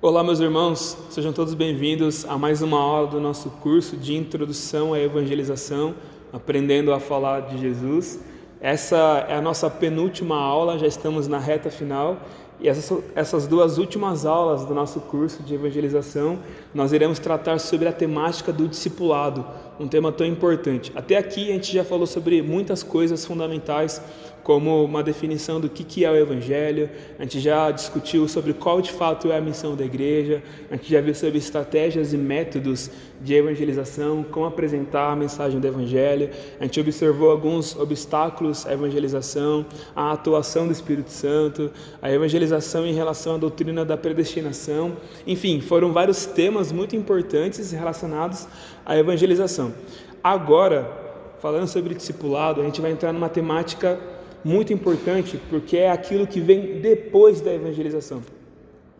Olá, meus irmãos, sejam todos bem-vindos a mais uma aula do nosso curso de Introdução à Evangelização, aprendendo a falar de Jesus. Essa é a nossa penúltima aula, já estamos na reta final, e essas duas últimas aulas do nosso curso de evangelização, nós iremos tratar sobre a temática do discipulado, um tema tão importante. Até aqui a gente já falou sobre muitas coisas fundamentais, como uma definição do que é o Evangelho, a gente já discutiu sobre qual de fato é a missão da igreja, a gente já viu sobre estratégias e métodos de evangelização, como apresentar a mensagem do Evangelho, a gente observou alguns obstáculos à evangelização, a atuação do Espírito Santo, a evangelização em relação à doutrina da predestinação, enfim, foram vários temas muito importantes relacionados à evangelização. Agora, falando sobre discipulado, a gente vai entrar numa temática muito importante, porque é aquilo que vem depois da evangelização.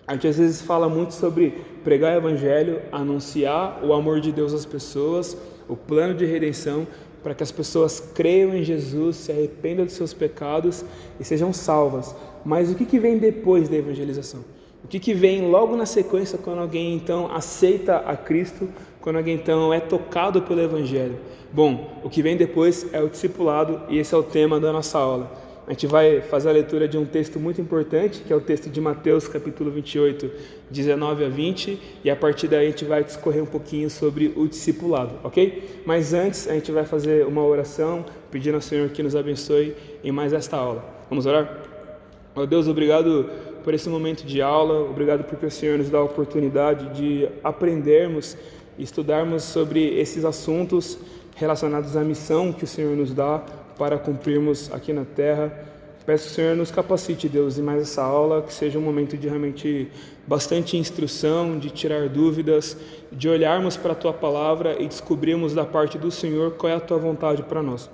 A gente às vezes fala muito sobre pregar o evangelho, anunciar o amor de Deus às pessoas, o plano de redenção, para que as pessoas creiam em Jesus, se arrependam dos seus pecados e sejam salvas. Mas o que vem depois da evangelização? O que vem logo na sequência quando alguém então aceita a Cristo, quando alguém então é tocado pelo Evangelho? Bom, o que vem depois é o discipulado e esse é o tema da nossa aula. A gente vai fazer a leitura de um texto muito importante, que é o texto de Mateus capítulo 28, 19 a 20, e a partir daí a gente vai discorrer um pouquinho sobre o discipulado, ok? Mas antes a gente vai fazer uma oração, pedindo ao Senhor que nos abençoe em mais esta aula. Vamos orar? Ó Deus, obrigado por esse momento de aula, obrigado porque o Senhor nos dá a oportunidade de aprendermos e estudarmos sobre esses assuntos relacionados à missão que o Senhor nos dá para cumprirmos aqui na terra. Peço que o Senhor nos capacite, Deus, em mais essa aula, que seja um momento de realmente bastante instrução, de tirar dúvidas, de olharmos para a Tua Palavra e descobrirmos da parte do Senhor qual é a Tua vontade para nós.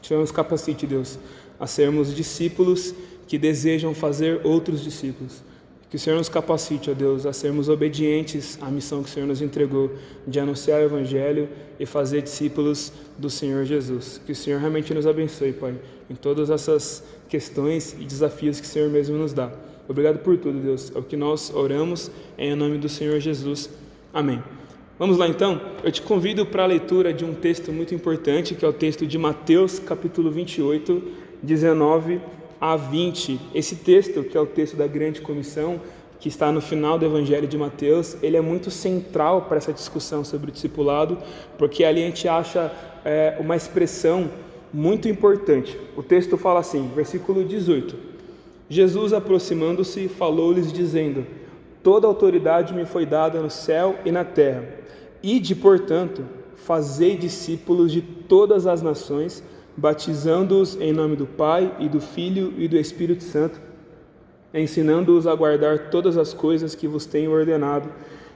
Que o Senhor nos capacite, Deus, a sermos discípulos que desejam fazer outros discípulos. Que o Senhor nos capacite, ó Deus, a sermos obedientes à missão que o Senhor nos entregou, de anunciar o Evangelho e fazer discípulos do Senhor Jesus. Que o Senhor realmente nos abençoe, Pai, em todas essas questões e desafios que o Senhor mesmo nos dá. Obrigado por tudo, Deus. É o que nós oramos em nome do Senhor Jesus. Amém. Vamos lá então? Eu te convido para a leitura de um texto muito importante, que é o texto de Mateus, capítulo 28, 19 a 20. Esse texto, que é o texto da grande comissão, que está no final do Evangelho de Mateus, ele é muito central para essa discussão sobre o discipulado, porque ali a gente acha uma expressão muito importante. O texto fala assim, versículo 18: Jesus, aproximando-se, falou-lhes dizendo: toda autoridade me foi dada no céu e na terra. Ide, portanto, fazei discípulos de todas as nações, batizando-os em nome do Pai e do Filho e do Espírito Santo, ensinando-os a guardar todas as coisas que vos tenho ordenado,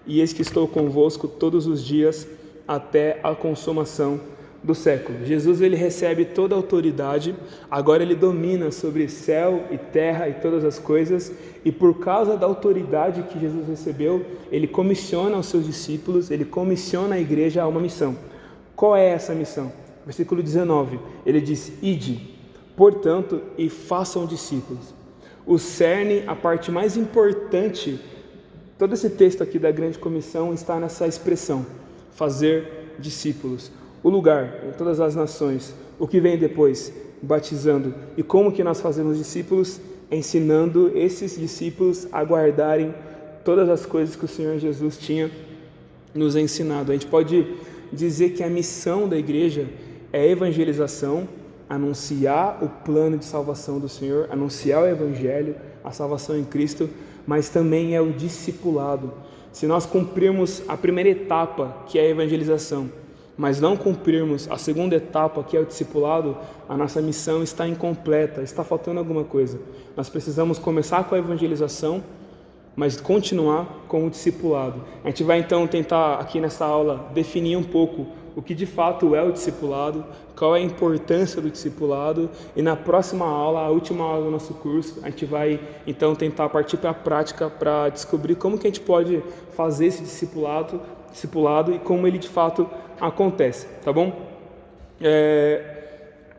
e eis que estou convosco todos os dias até a consumação do século. Jesus, ele recebe toda a autoridade, agora ele domina sobre céu e terra e todas as coisas, e por causa da autoridade que Jesus recebeu, ele comissiona os seus discípulos, ele comissiona a igreja a uma missão. Qual é essa missão? Versículo 19, ele diz: ide, portanto, e façam discípulos. O cerne, a parte mais importante, todo esse texto aqui da grande comissão está nessa expressão, fazer discípulos. O lugar, em todas as nações. O que vem depois? Batizando. E como que nós fazemos discípulos? Ensinando esses discípulos a guardarem todas as coisas que o Senhor Jesus tinha nos ensinado. A gente pode dizer que a missão da igreja é a evangelização, anunciar o plano de salvação do Senhor, anunciar o Evangelho, a salvação em Cristo, mas também é o discipulado. Se nós cumprirmos a primeira etapa, que é a evangelização, mas não cumprirmos a segunda etapa, que é o discipulado, a nossa missão está incompleta, está faltando alguma coisa. Nós precisamos começar com a evangelização, mas continuar com o discipulado. A gente vai então tentar aqui nessa aula definir um pouco o que de fato é o discipulado, qual é a importância do discipulado, e na próxima aula, a última aula do nosso curso, a gente vai então tentar partir para a prática para descobrir como que a gente pode fazer esse discipulado e como ele de fato acontece, tá bom?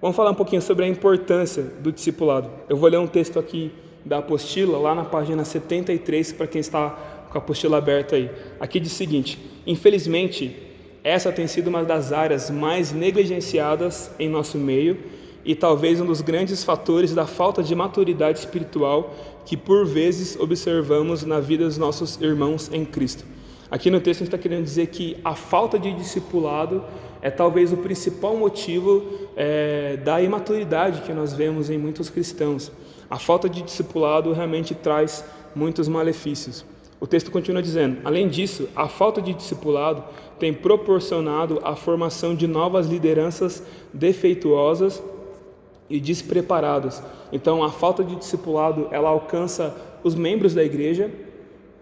Vamos falar um pouquinho sobre a importância do discipulado. Eu vou ler um texto aqui da apostila, lá na página 73, para quem está com a apostila aberta aí. Aqui diz o seguinte: infelizmente, essa tem sido uma das áreas mais negligenciadas em nosso meio e talvez um dos grandes fatores da falta de maturidade espiritual que por vezes observamos na vida dos nossos irmãos em Cristo. Aqui no texto a gente está querendo dizer que a falta de discipulado é talvez o principal motivo da imaturidade que nós vemos em muitos cristãos. A falta de discipulado realmente traz muitos malefícios. O texto continua dizendo: além disso, a falta de discipulado tem proporcionado a formação de novas lideranças defeituosas e despreparadas. Então, a falta de discipulado, ela alcança os membros da igreja,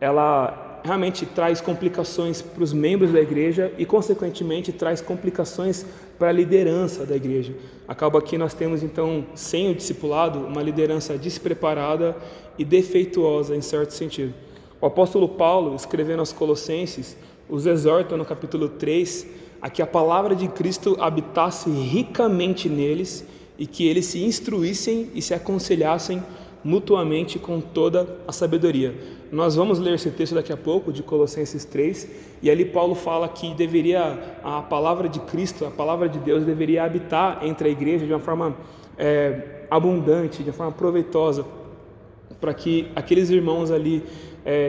ela realmente traz complicações para os membros da igreja e, consequentemente, traz complicações para a liderança da igreja. Acaba que nós temos, então, sem o discipulado, uma liderança despreparada e defeituosa, em certo sentido. O apóstolo Paulo, escrevendo aos Colossenses, os exorta no capítulo 3 a que a palavra de Cristo habitasse ricamente neles e que eles se instruíssem e se aconselhassem mutuamente com toda a sabedoria. Nós vamos ler esse texto daqui a pouco, de Colossenses 3, e ali Paulo fala que a palavra de Cristo, a palavra de Deus deveria habitar entre a igreja de uma forma abundante, de uma forma proveitosa, para que aqueles irmãos ali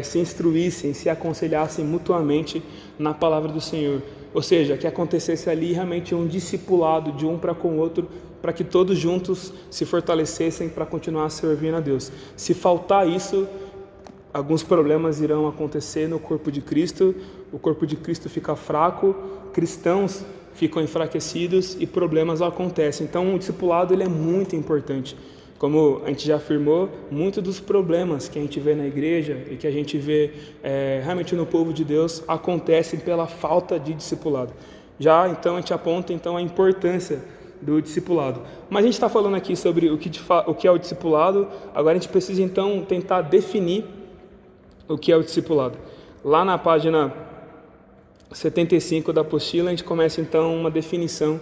se instruíssem, se aconselhassem mutuamente na palavra do Senhor. Ou seja, que acontecesse ali realmente um discipulado de um para com o outro, para que todos juntos se fortalecessem para continuar servindo a Deus. Se faltar isso, alguns problemas irão acontecer no corpo de Cristo, o corpo de Cristo fica fraco, cristãos ficam enfraquecidos e problemas acontecem. Então o discipulado ele é muito importante. Como a gente já afirmou, muitos dos problemas que a gente vê na igreja e que a gente vê realmente no povo de Deus acontecem pela falta de discipulado. Já então a gente aponta a importância do discipulado. Mas a gente está falando aqui sobre o que é o discipulado, agora a gente precisa então tentar definir o que é o discipulado. Lá na página 75 da apostila a gente começa então uma definição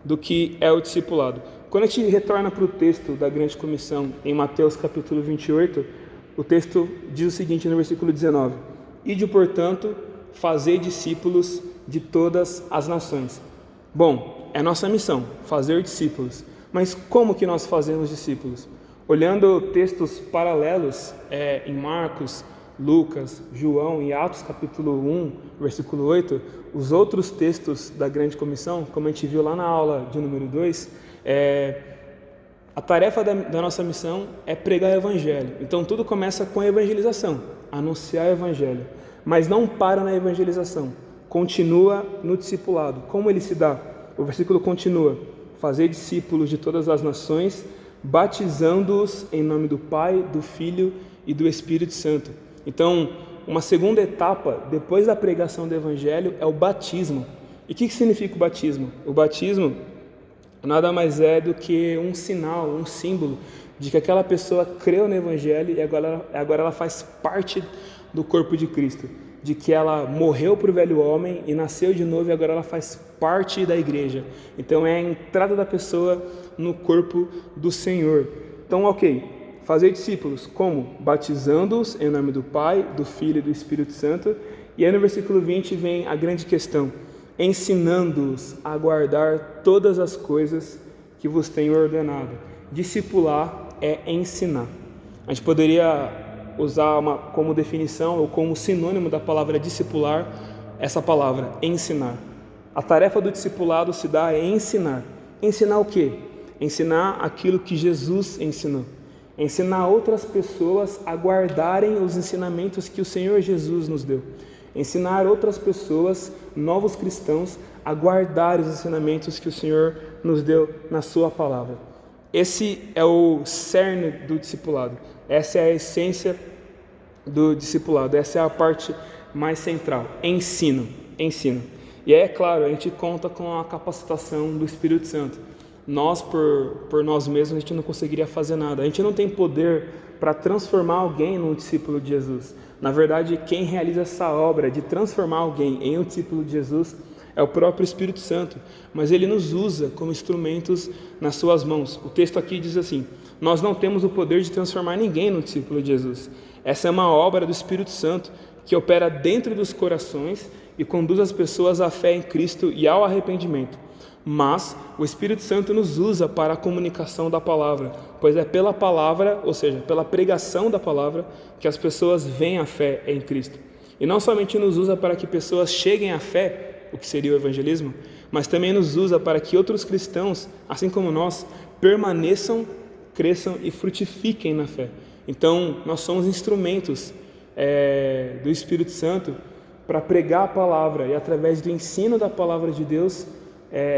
do que é o discipulado. Quando a gente retorna para o texto da grande comissão, em Mateus capítulo 28, o texto diz o seguinte no versículo 19: Ide, portanto, fazei discípulos de todas as nações. Bom, é nossa missão, fazer discípulos. Mas como que nós fazemos discípulos? Olhando textos paralelos em Marcos, Lucas, João e Atos capítulo 1, versículo 8, os outros textos da grande comissão, como a gente viu lá na aula de número 2, a tarefa da nossa missão é pregar o evangelho. Então tudo começa com a evangelização, anunciar o evangelho, mas não para na evangelização, continua no discipulado. Como ele se dá? O versículo continua: fazer discípulos de todas as nações, batizando-os em nome do Pai, do Filho e do Espírito Santo. Então, uma segunda etapa depois da pregação do evangelho é o batismo. E o que significa o batismo? O batismo nada mais é do que um sinal, um símbolo de que aquela pessoa creu no evangelho e agora ela faz parte do corpo de Cristo, de que ela morreu para o velho homem e nasceu de novo e agora ela faz parte da igreja. Então é a entrada da pessoa no corpo do Senhor. Então, fazer discípulos, como? Batizando-os em nome do Pai, do Filho e do Espírito Santo. E aí no versículo 20 vem a grande questão: ensinando-os a guardar todas as coisas que vos tenho ordenado. Discipular é ensinar. A gente poderia usar como definição ou como sinônimo da palavra discipular essa palavra, ensinar. A tarefa do discipulado se dá é ensinar. Ensinar o quê? Ensinar aquilo que Jesus ensinou. Ensinar outras pessoas a guardarem os ensinamentos que o Senhor Jesus nos deu. Ensinar outras pessoas, novos cristãos, a guardar os ensinamentos que o Senhor nos deu na sua palavra. Esse é o cerne do discipulado. Essa é a essência do discipulado. Essa é a parte mais central. Ensino. E aí, é claro, a gente conta com a capacitação do Espírito Santo. Nós, por nós mesmos, a gente não conseguiria fazer nada. A gente não tem poder para transformar alguém num discípulo de Jesus. Na verdade, quem realiza essa obra de transformar alguém em um discípulo de Jesus é o próprio Espírito Santo, mas ele nos usa como instrumentos nas suas mãos. O texto aqui diz assim: nós não temos o poder de transformar ninguém num discípulo de Jesus. Essa é uma obra do Espírito Santo que opera dentro dos corações e conduz as pessoas à fé em Cristo e ao arrependimento. Mas o Espírito Santo nos usa para a comunicação da palavra, pois é pela palavra, ou seja, pela pregação da palavra, que as pessoas veem a fé em Cristo. E não somente nos usa para que pessoas cheguem à fé, o que seria o evangelismo, mas também nos usa para que outros cristãos, assim como nós, permaneçam, cresçam e frutifiquem na fé. Então, nós somos instrumentos do Espírito Santo para pregar a palavra e, através do ensino da palavra de Deus,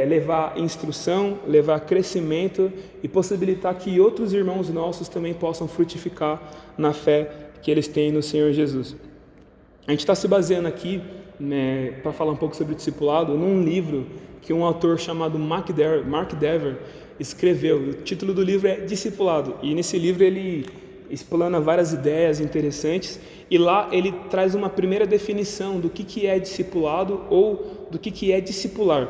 levar instrução, levar crescimento e possibilitar que outros irmãos nossos também possam frutificar na fé que eles têm no Senhor Jesus. A gente está se baseando aqui, para falar um pouco sobre o discipulado, num livro que um autor chamado Mark Dever escreveu. O título do livro é Discipulado, e nesse livro ele explana várias ideias interessantes, e lá ele traz uma primeira definição do que é discipulado ou do que é discipular.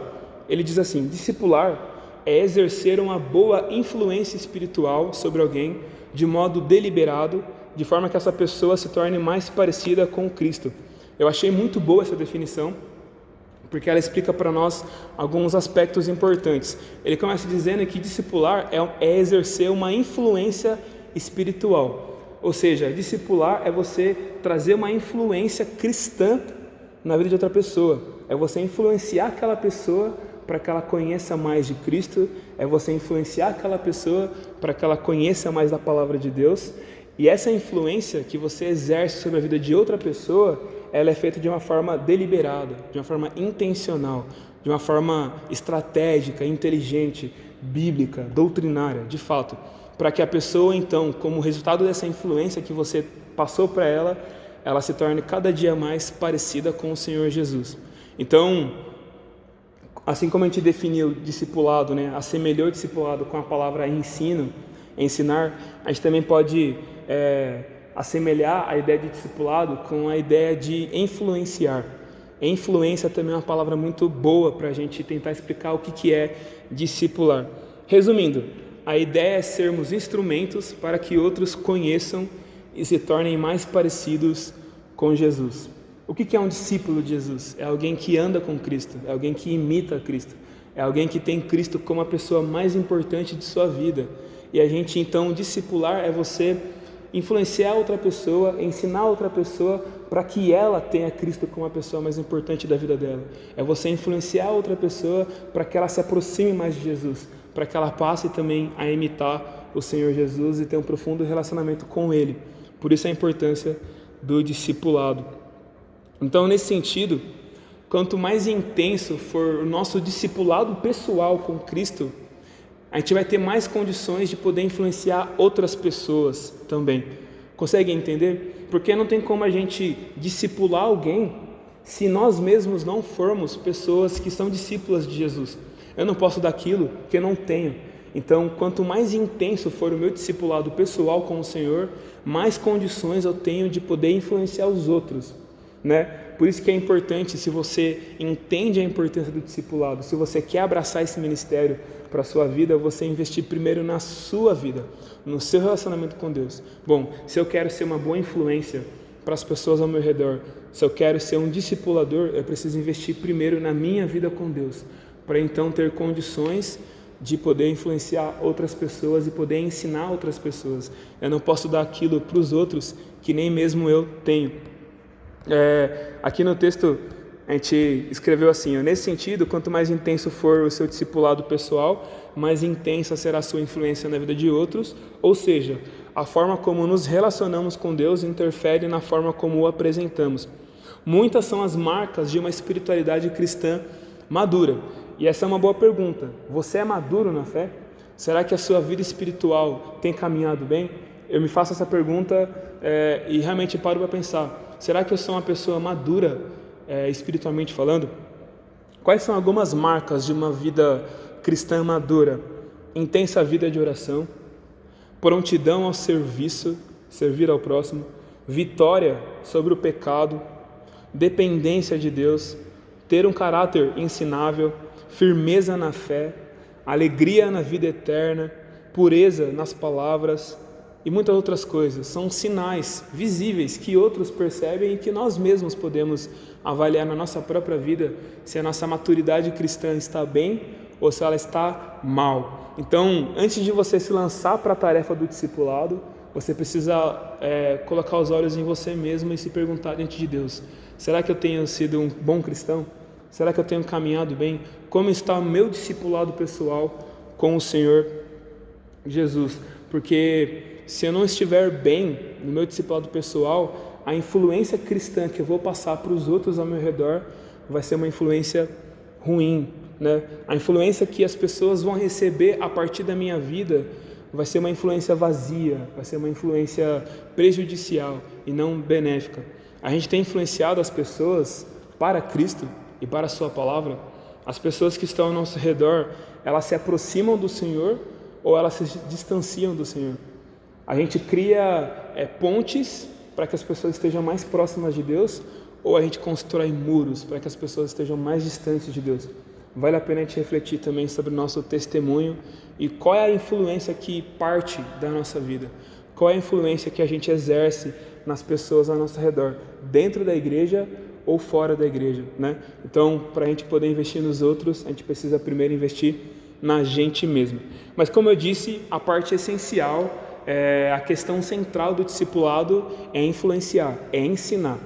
Ele diz assim: discipular é exercer uma boa influência espiritual sobre alguém de modo deliberado, de forma que essa pessoa se torne mais parecida com Cristo. Eu achei muito boa essa definição, porque ela explica para nós alguns aspectos importantes. Ele começa dizendo que discipular é exercer uma influência espiritual, ou seja, discipular é você trazer uma influência cristã na vida de outra pessoa, é você influenciar aquela pessoa para que ela conheça mais de Cristo, é você influenciar aquela pessoa para que ela conheça mais da palavra de Deus. E essa influência que você exerce sobre a vida de outra pessoa, ela é feita de uma forma deliberada, de uma forma intencional, de uma forma estratégica, inteligente, bíblica, doutrinária, de fato, para que a pessoa, então, como resultado dessa influência que você passou para ela se torne cada dia mais parecida com o Senhor Jesus. Então, assim como a gente definiu discipulado, assemelhou o discipulado com a palavra ensino, ensinar, a gente também pode assemelhar a ideia de discipulado com a ideia de influenciar. Influência também é uma palavra muito boa para a gente tentar explicar o que é discipular. Resumindo, a ideia é sermos instrumentos para que outros conheçam e se tornem mais parecidos com Jesus. O que é um discípulo de Jesus? É alguém que anda com Cristo, é alguém que imita Cristo, é alguém que tem Cristo como a pessoa mais importante de sua vida. E a gente, então, discipular é você influenciar outra pessoa, ensinar outra pessoa para que ela tenha Cristo como a pessoa mais importante da vida dela. É você influenciar outra pessoa para que ela se aproxime mais de Jesus, para que ela passe também a imitar o Senhor Jesus e ter um profundo relacionamento com Ele. Por isso a importância do discipulado. Então, nesse sentido, quanto mais intenso for o nosso discipulado pessoal com Cristo, a gente vai ter mais condições de poder influenciar outras pessoas também. Consegue entender? Porque não tem como a gente discipular alguém se nós mesmos não formos pessoas que são discípulas de Jesus. Eu não posso dar aquilo que eu não tenho. Então, quanto mais intenso for o meu discipulado pessoal com o Senhor, mais condições eu tenho de poder influenciar os outros, Por isso que é importante, se você entende a importância do discipulado, se você quer abraçar esse ministério para a sua vida, você investir primeiro na sua vida, no seu relacionamento com Deus. Bom, se eu quero ser uma boa influência para as pessoas ao meu redor, se eu quero ser um discipulador, eu preciso investir primeiro na minha vida com Deus, para então ter condições de poder influenciar outras pessoas e poder ensinar outras pessoas. Eu não posso dar aquilo para os outros que nem mesmo eu tenho. Aqui no texto a gente escreveu assim: nesse sentido, quanto mais intenso for o seu discipulado pessoal, mais intensa será a sua influência na vida de outros, ou seja, a forma como nos relacionamos com Deus interfere na forma como o apresentamos. Muitas são as marcas de uma espiritualidade cristã madura, e essa é uma boa pergunta. Você é maduro na fé? Será que a sua vida espiritual tem caminhado bem? Eu me faço essa pergunta e realmente paro para pensar: será que eu sou uma pessoa madura espiritualmente falando? Quais são algumas marcas de uma vida cristã madura? Intensa vida de oração, prontidão ao serviço, servir ao próximo, vitória sobre o pecado, dependência de Deus, ter um caráter ensinável, firmeza na fé, alegria na vida eterna, pureza nas palavras e muitas outras coisas. São sinais visíveis que outros percebem e que nós mesmos podemos avaliar na nossa própria vida se a nossa maturidade cristã está bem ou se ela está mal. Então, antes de você se lançar para a tarefa do discipulado, você precisa colocar os olhos em você mesmo e se perguntar diante de Deus: será que eu tenho sido um bom cristão? Será que eu tenho caminhado bem? Como está o meu discipulado pessoal com o Senhor Jesus? Porque se eu não estiver bem no meu discipulado pessoal, a influência cristã que eu vou passar para os outros ao meu redor vai ser uma influência ruim, né? A influência que as pessoas vão receber a partir da minha vida vai ser uma influência vazia, vai ser uma influência prejudicial e não benéfica. A gente tem influenciado as pessoas para Cristo e para a sua palavra. As pessoas que estão ao nosso redor, elas se aproximam do Senhor ou elas se distanciam do Senhor. A gente cria pontes para que as pessoas estejam mais próximas de Deus, ou a gente constrói muros para que as pessoas estejam mais distantes de Deus. Vale a pena a gente refletir também sobre o nosso testemunho e qual é a influência que parte da nossa vida, qual é a influência que a gente exerce nas pessoas ao nosso redor, dentro da igreja ou fora da igreja, né? Então, para a gente poder investir nos outros, a gente precisa primeiro investir na gente mesmo. Mas como eu disse, a parte essencial, a questão central do discipulado é influenciar, é ensinar.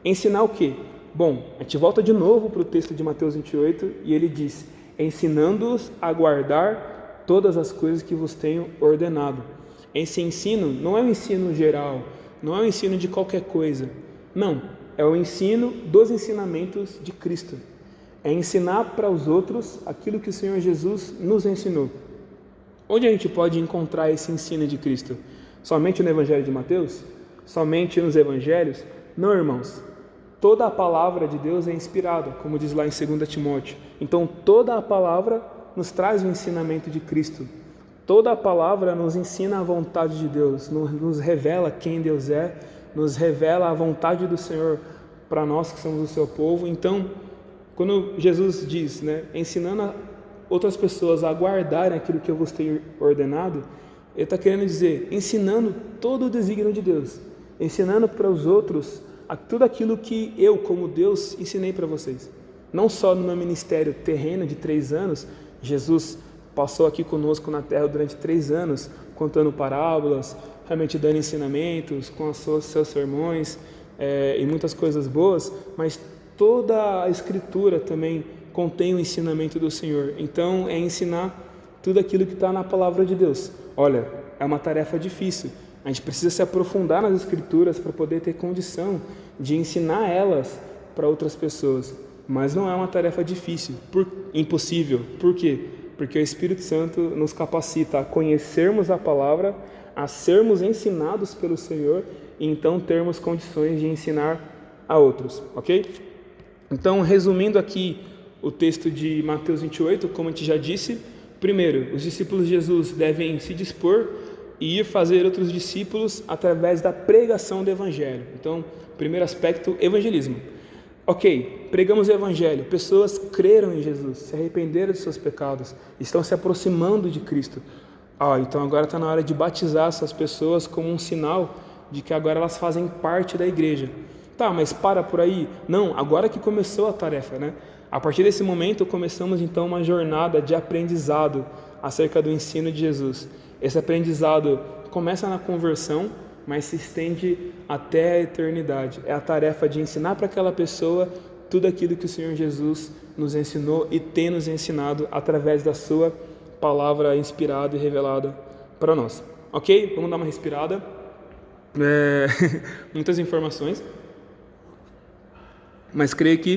Ensinar o quê? Bom, a gente volta de novo para o texto de Mateus 28 e ele diz: ensinando-os a guardar todas as coisas que vos tenho ordenado. Esse ensino não é um ensino geral, não é um ensino de qualquer coisa, não, é o ensino dos ensinamentos de Cristo. É ensinar para os outros aquilo que o Senhor Jesus nos ensinou. Onde a gente pode encontrar esse ensino de Cristo? Somente no Evangelho de Mateus? Somente nos Evangelhos? Não, irmãos. Toda a palavra de Deus é inspirada, como diz lá em 2 Timóteo. Então, toda a palavra nos traz o ensinamento de Cristo. Toda a palavra nos ensina a vontade de Deus, nos revela quem Deus é, nos revela a vontade do Senhor para nós que somos o seu povo. Então, quando Jesus diz, ensinando outras pessoas a guardarem aquilo que eu vos tenho ordenado, ele está querendo dizer, ensinando todo o desígnio de Deus, ensinando para os outros tudo aquilo que eu, como Deus, ensinei para vocês. Não só no meu ministério terreno de 3 anos, Jesus passou aqui conosco na terra durante 3 anos, contando parábolas, realmente dando ensinamentos, com os seus sermões e muitas coisas boas, mas toda a Escritura também contém o ensinamento do Senhor. Então, é ensinar tudo aquilo que está na palavra de Deus. Olha, é uma tarefa difícil. A gente precisa se aprofundar nas Escrituras para poder ter condição de ensinar elas para outras pessoas. Mas não é uma tarefa difícil, impossível. Por quê? Porque o Espírito Santo nos capacita a conhecermos a palavra, a sermos ensinados pelo Senhor e então termos condições de ensinar a outros, ok? Então, resumindo aqui o texto de Mateus 28, como a gente já disse, primeiro, os discípulos de Jesus devem se dispor e ir fazer outros discípulos através da pregação do Evangelho. Então, primeiro aspecto, evangelismo. Ok, pregamos o Evangelho, pessoas creram em Jesus, se arrependeram de seus pecados, estão se aproximando de Cristo. Então agora está na hora de batizar essas pessoas como um sinal de que agora elas fazem parte da igreja. Tá, mas para por aí? Não, agora que começou a tarefa, A partir desse momento começamos então uma jornada de aprendizado acerca do ensino de Jesus. Esse aprendizado começa na conversão, mas se estende até a eternidade. É a tarefa de ensinar para aquela pessoa tudo aquilo que o Senhor Jesus nos ensinou e tem nos ensinado através da sua palavra inspirada e revelada para nós. Ok? Vamos dar uma respirada. Muitas informações, mas creio que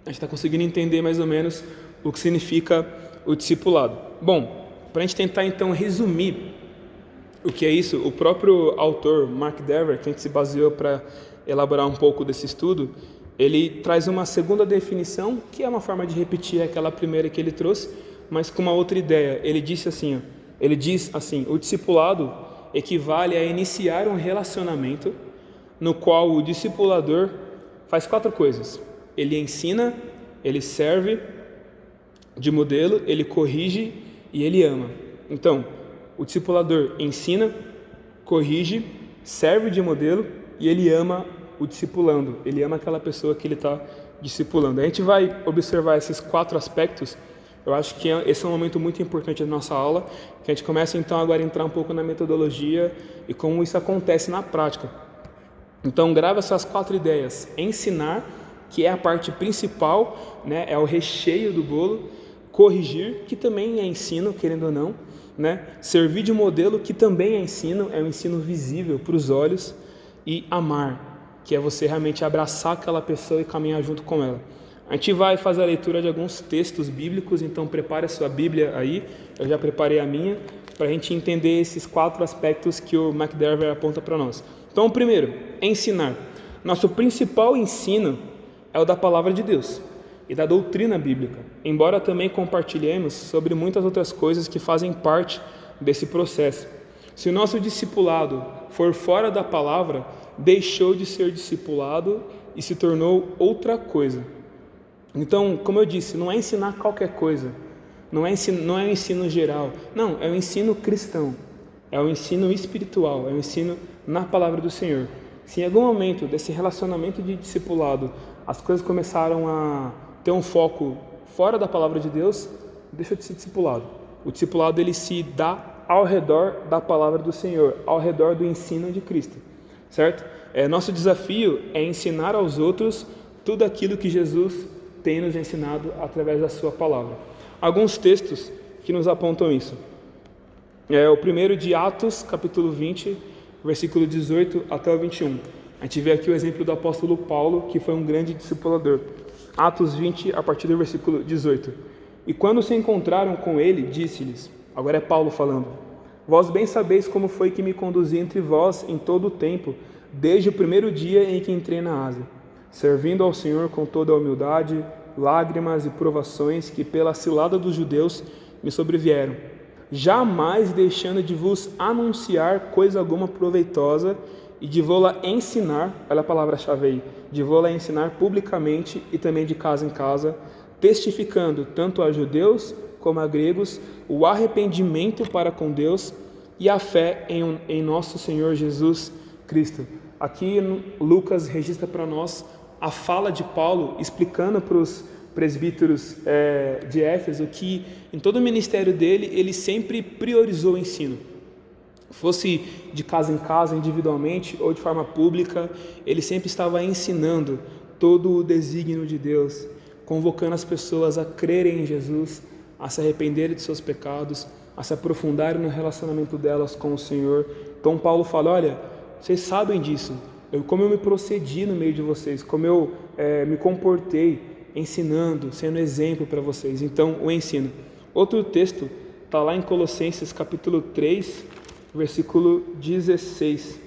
a gente está conseguindo entender mais ou menos o que significa o discipulado. Bom, para a gente tentar então resumir o que é isso, o próprio autor Mark Dever, que a gente se baseou para elaborar um pouco desse estudo, ele traz uma segunda definição, que é uma forma de repetir aquela primeira que ele trouxe, mas com uma outra ideia. Ele diz assim, o discipulado equivale a iniciar um relacionamento no qual o discipulador faz 4 coisas. Ele ensina, ele serve de modelo, ele corrige e ele ama. Então, o discipulador ensina, corrige, serve de modelo e ele ama o discipulando, ele ama aquela pessoa que ele está discipulando. A gente vai observar esses 4 aspectos. Eu acho que esse é um momento muito importante da nossa aula, que a gente começa então agora a entrar um pouco na metodologia e como isso acontece na prática. Então grava essas 4 ideias: ensinar, que é a parte principal, né, é o recheio do bolo; corrigir, que também é ensino, querendo ou não, né? Servir de modelo, que também é um ensino visível para os olhos; e amar, que é você realmente abraçar aquela pessoa e caminhar junto com ela. A gente vai fazer a leitura de alguns textos bíblicos, então prepare a sua Bíblia aí, eu já preparei a minha, para a gente entender esses 4 aspectos que o McDermott aponta para nós. Então, o primeiro, ensinar. Nosso principal ensino é o da palavra de Deus e da doutrina bíblica, embora também compartilhemos sobre muitas outras coisas que fazem parte desse processo. Se o nosso discipulado for fora da palavra, deixou de ser discipulado e se tornou outra coisa. Então, como eu disse, não é ensinar qualquer coisa, não é um ensino geral, não, é um ensino cristão, é um ensino espiritual, é um ensino na palavra do Senhor. Se em algum momento desse relacionamento de discipulado as coisas começaram a ter um foco fora da palavra de Deus, deixa de ser discipulado. O discipulado ele se dá ao redor da palavra do Senhor, ao redor do ensino de Cristo, certo? Nosso desafio é ensinar aos outros tudo aquilo que Jesus tem nos ensinado através da sua palavra. Alguns textos que nos apontam isso. O primeiro de Atos, capítulo 20, versículo 18 até o 21. A gente vê aqui o exemplo do apóstolo Paulo, que foi um grande discipulador. Atos 20, a partir do versículo 18. E quando se encontraram com ele, disse-lhes, agora é Paulo falando: vós bem sabeis como foi que me conduzi entre vós em todo o tempo, desde o primeiro dia em que entrei na Ásia, servindo ao Senhor com toda a humildade, lágrimas e provações que pela cilada dos judeus me sobrevieram, jamais deixando de vos anunciar coisa alguma proveitosa e de vô-la ensinar, olha a palavra-chave aí, de vô-la ensinar publicamente e também de casa em casa, testificando tanto a judeus como a gregos o arrependimento para com Deus e a fé em nosso Senhor Jesus Cristo. Aqui Lucas registra para nós a fala de Paulo explicando para os presbíteros de Éfeso que em todo o ministério dele ele sempre priorizou o ensino. Fosse de casa em casa, individualmente ou de forma pública, ele sempre estava ensinando todo o desígnio de Deus, convocando as pessoas a crerem em Jesus, a se arrependerem de seus pecados, a se aprofundarem no relacionamento delas com o Senhor. Então Paulo fala, olha, vocês sabem disso, como eu me procedi no meio de vocês, como eu me comportei, ensinando, sendo exemplo para vocês. Então, o ensino. Outro texto está lá em Colossenses capítulo 3, versículo 16,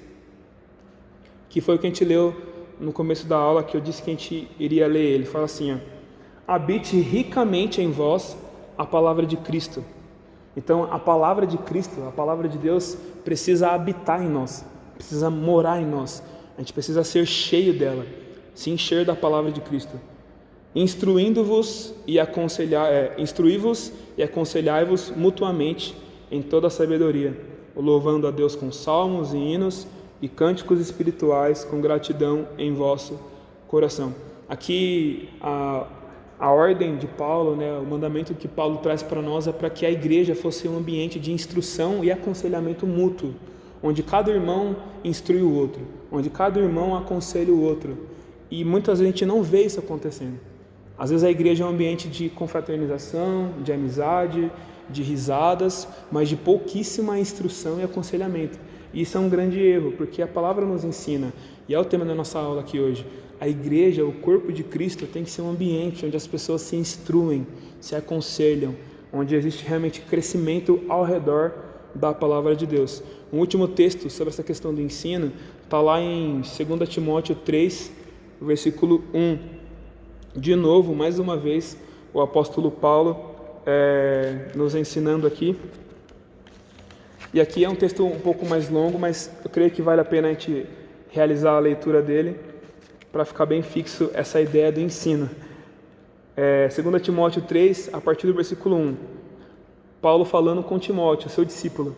que foi o que a gente leu no começo da aula, que eu disse que a gente iria ler ele. Fala assim, habite ricamente em vós a palavra de Cristo. Então, a palavra de Cristo, a palavra de Deus, precisa habitar em nós, precisa morar em nós. A gente precisa ser cheio dela, se encher da palavra de Cristo. Instruí-vos e aconselhai-vos mutuamente em toda a sabedoria, louvando a Deus com salmos e hinos e cânticos espirituais com gratidão em vosso coração. Aqui a ordem de Paulo, o mandamento que Paulo traz para nós é para que a igreja fosse um ambiente de instrução e aconselhamento mútuo, onde cada irmão instrui o outro, onde cada irmão aconselha o outro. E muitas vezes a gente não vê isso acontecendo. Às vezes a igreja é um ambiente de confraternização, de amizade, de risadas, mas de pouquíssima instrução e aconselhamento. E isso é um grande erro, porque a palavra nos ensina, e é o tema da nossa aula aqui hoje, a igreja, o corpo de Cristo, tem que ser um ambiente onde as pessoas se instruem, se aconselham, onde existe realmente crescimento ao redor da palavra de Deus. Um último texto sobre essa questão do ensino está lá em 2 Timóteo 3, versículo 1. De novo, mais uma vez, o apóstolo Paulo nos ensinando aqui. E aqui é um texto um pouco mais longo, mas eu creio que vale a pena a gente realizar a leitura dele para ficar bem fixo essa ideia do ensino. 2 Timóteo 3, a partir do versículo 1. Paulo falando com Timóteo, seu discípulo.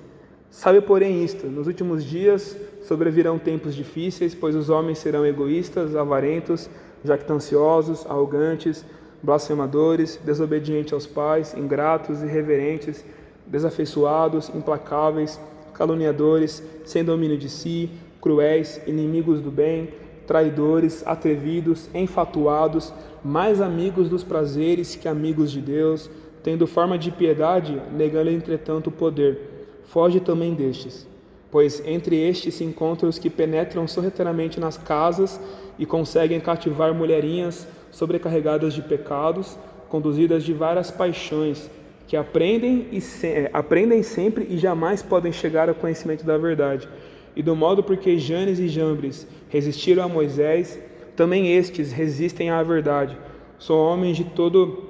Sabe, porém, isto: nos últimos dias sobrevirão tempos difíceis, pois os homens serão egoístas, avarentos, jactanciosos, arrogantes, blasfemadores, desobedientes aos pais, ingratos, irreverentes, desafeiçoados, implacáveis, caluniadores, sem domínio de si, cruéis, inimigos do bem, traidores, atrevidos, enfatuados, mais amigos dos prazeres que amigos de Deus, tendo forma de piedade, negando entretanto o poder. Foge também destes, pois entre estes se encontram os que penetram sorrateiramente nas casas e conseguem cativar mulherinhas sobrecarregadas de pecados, conduzidas de várias paixões, que aprendem sempre e jamais podem chegar ao conhecimento da verdade. E do modo porque Janes e Jambres resistiram a Moisés, também estes resistem à verdade. São homens de todo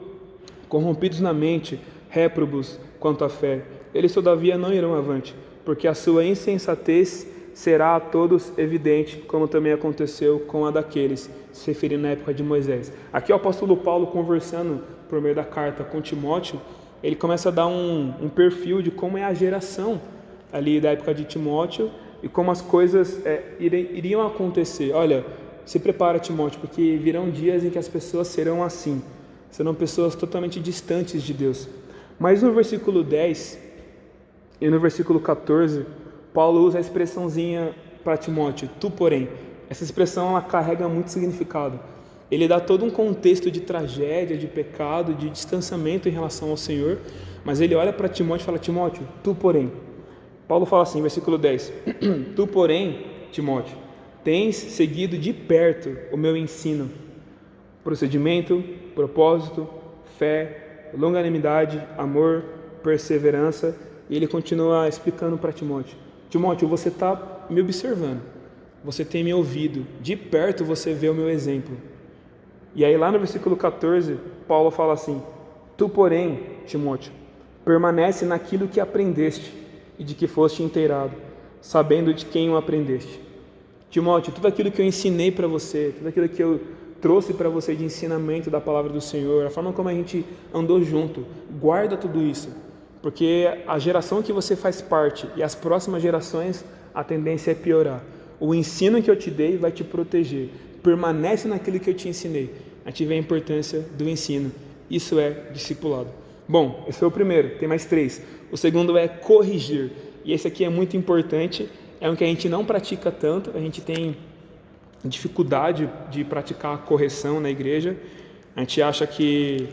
corrompidos na mente, réprobos quanto à fé. Eles, todavia, não irão avante, porque a sua insensatez será a todos evidente, como também aconteceu com a daqueles, se referindo na época de Moisés. Aqui o apóstolo Paulo, conversando por meio da carta com Timóteo, ele começa a dar um perfil de como é a geração ali da época de Timóteo e como as coisas iriam acontecer. Olha, se prepara, Timóteo, porque virão dias em que as pessoas serão assim, serão pessoas totalmente distantes de Deus. Mas no versículo 10 e no versículo 14, Paulo usa a expressãozinha para Timóteo, tu porém. Essa expressão ela carrega muito significado. Ele dá todo um contexto de tragédia, de pecado, de distanciamento em relação ao Senhor, mas ele olha para Timóteo e fala, Timóteo, tu porém. Paulo fala assim, versículo 10, tu porém, Timóteo, tens seguido de perto o meu ensino, procedimento, propósito, fé, longanimidade, amor, perseverança. E ele continua explicando para Timóteo, Timóteo, você está me observando, você tem me ouvido, de perto você vê o meu exemplo. E aí lá no versículo 14, Paulo fala assim, tu porém, Timóteo, permanece naquilo que aprendeste e de que foste inteirado, sabendo de quem o aprendeste. Timóteo, tudo aquilo que eu ensinei para você, tudo aquilo que eu trouxe para você de ensinamento da palavra do Senhor, a forma como a gente andou junto, guarda tudo isso, porque a geração que você faz parte e as próximas gerações, a tendência é piorar. O ensino que eu te dei vai te proteger, permanece naquilo que eu te ensinei. A gente vê a importância do ensino, isso é discipulado. Bom, esse foi o primeiro, tem mais 3. O segundo é corrigir, e esse aqui é muito importante, é um que a gente não pratica tanto, a gente tem dificuldade de praticar a correção na igreja, a gente acha que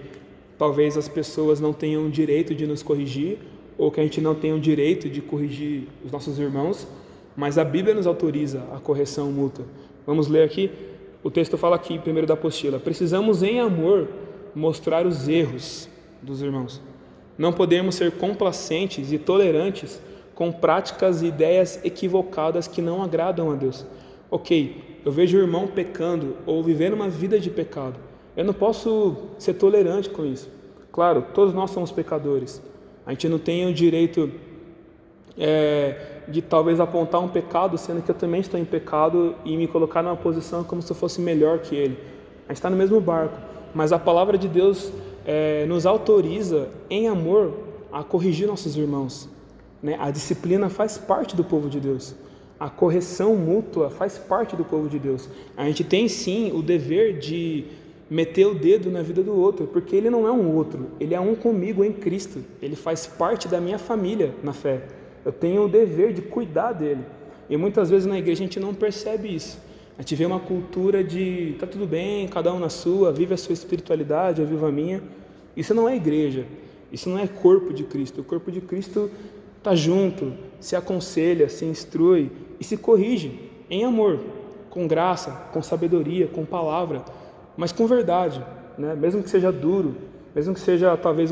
talvez as pessoas não tenham o direito de nos corrigir, ou que a gente não tenha o direito de corrigir os nossos irmãos, mas a Bíblia nos autoriza a correção mútua. Vamos ler aqui, o texto fala aqui, primeiro da apostila, precisamos em amor mostrar os erros dos irmãos. Não podemos ser complacentes e tolerantes com práticas e ideias equivocadas que não agradam a Deus. Ok, eu vejo o irmão pecando ou vivendo uma vida de pecado. Eu não posso ser tolerante com isso. Claro, todos nós somos pecadores. A gente não tem o direito de talvez apontar um pecado, sendo que eu também estou em pecado e me colocar numa posição como se eu fosse melhor que ele. A gente está no mesmo barco, mas a palavra de Deus nos autoriza, em amor, a corrigir nossos irmãos. Né? A disciplina faz parte do povo de Deus. A correção mútua faz parte do povo de Deus. A gente tem sim o dever de meter o dedo na vida do outro, porque ele não é um outro, ele é um comigo em Cristo, ele faz parte da minha família na fé. Eu tenho o dever de cuidar dele. E muitas vezes na igreja a gente não percebe isso. A gente vê uma cultura de tá tudo bem, cada um na sua, vive a sua espiritualidade, eu vivo a minha. Isso não é igreja, isso não é corpo de Cristo. O corpo de Cristo está junto, se aconselha, se instrui e se corrige em amor, com graça, com sabedoria, com palavra, mas com verdade, né? Mesmo que seja duro, mesmo que seja talvez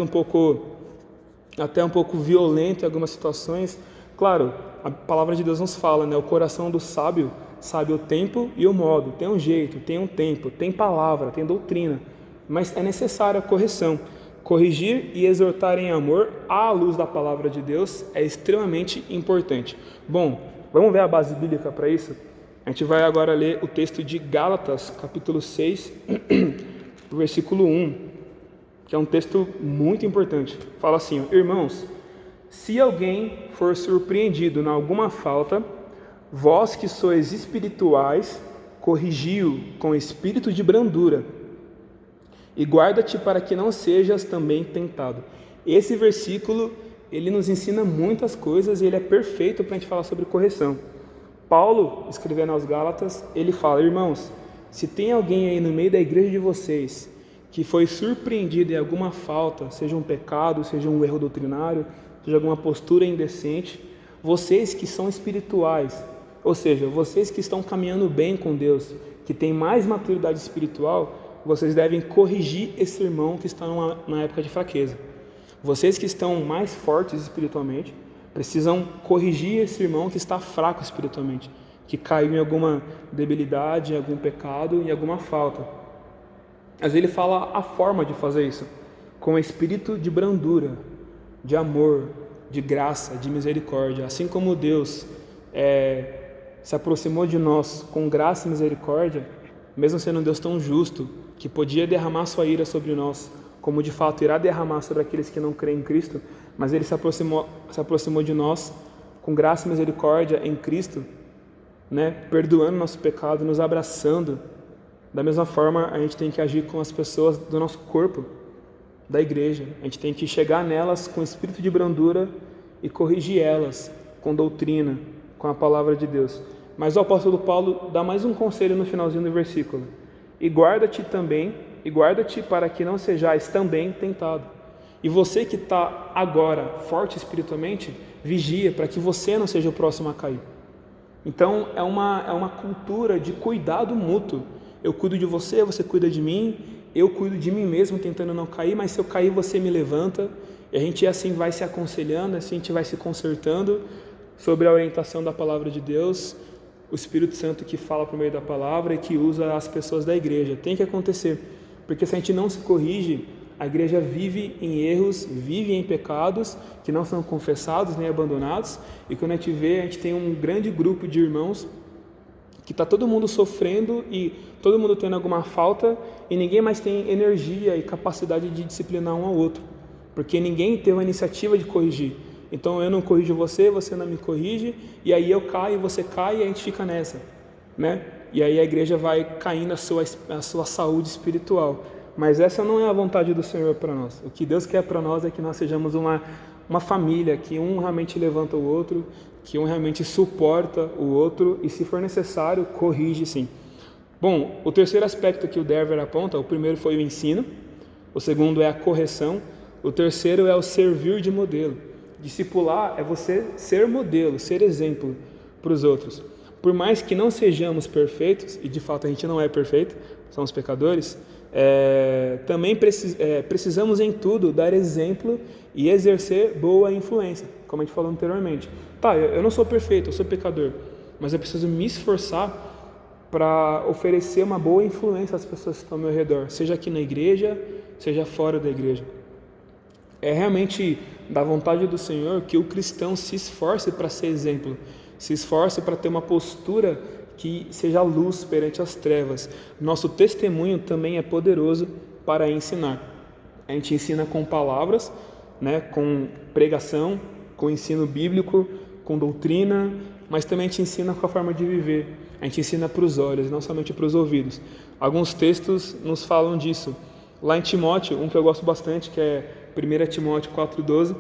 até um pouco violento em algumas situações. Claro, a palavra de Deus nos fala, né? O coração do sábio sabe o tempo e o modo, tem um jeito, tem um tempo, tem palavra, tem doutrina, mas é necessária a correção. Corrigir e exortar em amor à luz da palavra de Deus é extremamente importante. Bom, vamos ver a base bíblica para isso? A gente vai agora ler o texto de Gálatas, capítulo 6, versículo 1, que é um texto muito importante. Fala assim, irmãos, Se alguém for surpreendido em alguma falta, vós que sois espirituais, corrigi-o com espírito de brandura, e guarda-te para que não sejas também tentado. Esse versículo, ele nos ensina muitas coisas e ele é perfeito para a gente falar sobre correção. Paulo, escrevendo aos Gálatas, ele fala: irmãos, se tem alguém aí no meio da igreja de vocês que foi surpreendido em alguma falta, seja um pecado, seja um erro doutrinário, seja alguma postura indecente, vocês que são espirituais, ou seja, vocês que estão caminhando bem com Deus, que têm mais maturidade espiritual, vocês devem corrigir esse irmão que está na época de fraqueza. Vocês que estão mais fortes espiritualmente, precisam corrigir esse irmão que está fraco espiritualmente, que caiu em alguma debilidade, em algum pecado, em alguma falta. Mas ele fala a forma de fazer isso, com espírito de brandura, de amor, de graça, de misericórdia. Assim como Deus se aproximou de nós com graça e misericórdia, mesmo sendo um Deus tão justo, que podia derramar sua ira sobre nós, como de fato irá derramar sobre aqueles que não creem em Cristo, mas Ele se aproximou de nós com graça e misericórdia em Cristo, perdoando nosso pecado, nos abraçando. Da mesma forma, a gente tem que agir com as pessoas do nosso corpo, da igreja. A gente tem que chegar nelas com espírito de brandura e corrigir elas com doutrina, com a palavra de Deus. Mas o apóstolo Paulo dá mais um conselho no finalzinho do versículo: e guarda-te para que não sejais também tentado. E você que está agora forte espiritualmente, vigia para que você não seja o próximo a cair. Então é uma cultura de cuidado mútuo. Eu cuido de você, você cuida de mim, eu cuido de mim mesmo tentando não cair, mas se eu cair você me levanta, e a gente assim vai se aconselhando, assim a gente vai se consertando sobre a orientação da palavra de Deus, o Espírito Santo que fala por meio da palavra e que usa as pessoas da igreja. Tem que acontecer, porque se a gente não se corrige, a igreja vive em erros, vive em pecados que não são confessados nem abandonados, e quando a gente vê, a gente tem um grande grupo de irmãos que está todo mundo sofrendo e todo mundo tendo alguma falta e ninguém mais tem energia e capacidade de disciplinar um ao outro, porque ninguém teve a iniciativa de corrigir. Então eu não corrijo você, você não me corrige, e aí eu caio, você cai e a gente fica nessa, E aí a igreja vai caindo a sua saúde espiritual. Mas essa não é a vontade do Senhor para nós. O que Deus quer para nós é que nós sejamos uma família, que um realmente levanta o outro, que um realmente suporta o outro e, se for necessário, corrige sim. Bom, o terceiro aspecto que o Dever aponta, o primeiro foi o ensino, o segundo é a correção, o terceiro é o servir de modelo. Discipular é você ser modelo, ser exemplo para os outros. Por mais que não sejamos perfeitos, e de fato a gente não é perfeito, somos pecadores, também precisamos em tudo dar exemplo e exercer boa influência, como a gente falou anteriormente. Eu não sou perfeito, eu sou pecador, mas eu preciso me esforçar para oferecer uma boa influência às pessoas que estão ao meu redor, seja aqui na igreja, seja fora da igreja. É realmente da vontade do Senhor que o cristão se esforce para ser exemplo, se esforce para ter uma postura que seja luz perante as trevas. Nosso testemunho também é poderoso para ensinar. A gente ensina com palavras, com pregação, com ensino bíblico, com doutrina, mas também a gente ensina com a forma de viver. A gente ensina para os olhos, não somente para os ouvidos. Alguns textos nos falam disso. Lá em Timóteo, um que eu gosto bastante, que é 1 Timóteo 4,12,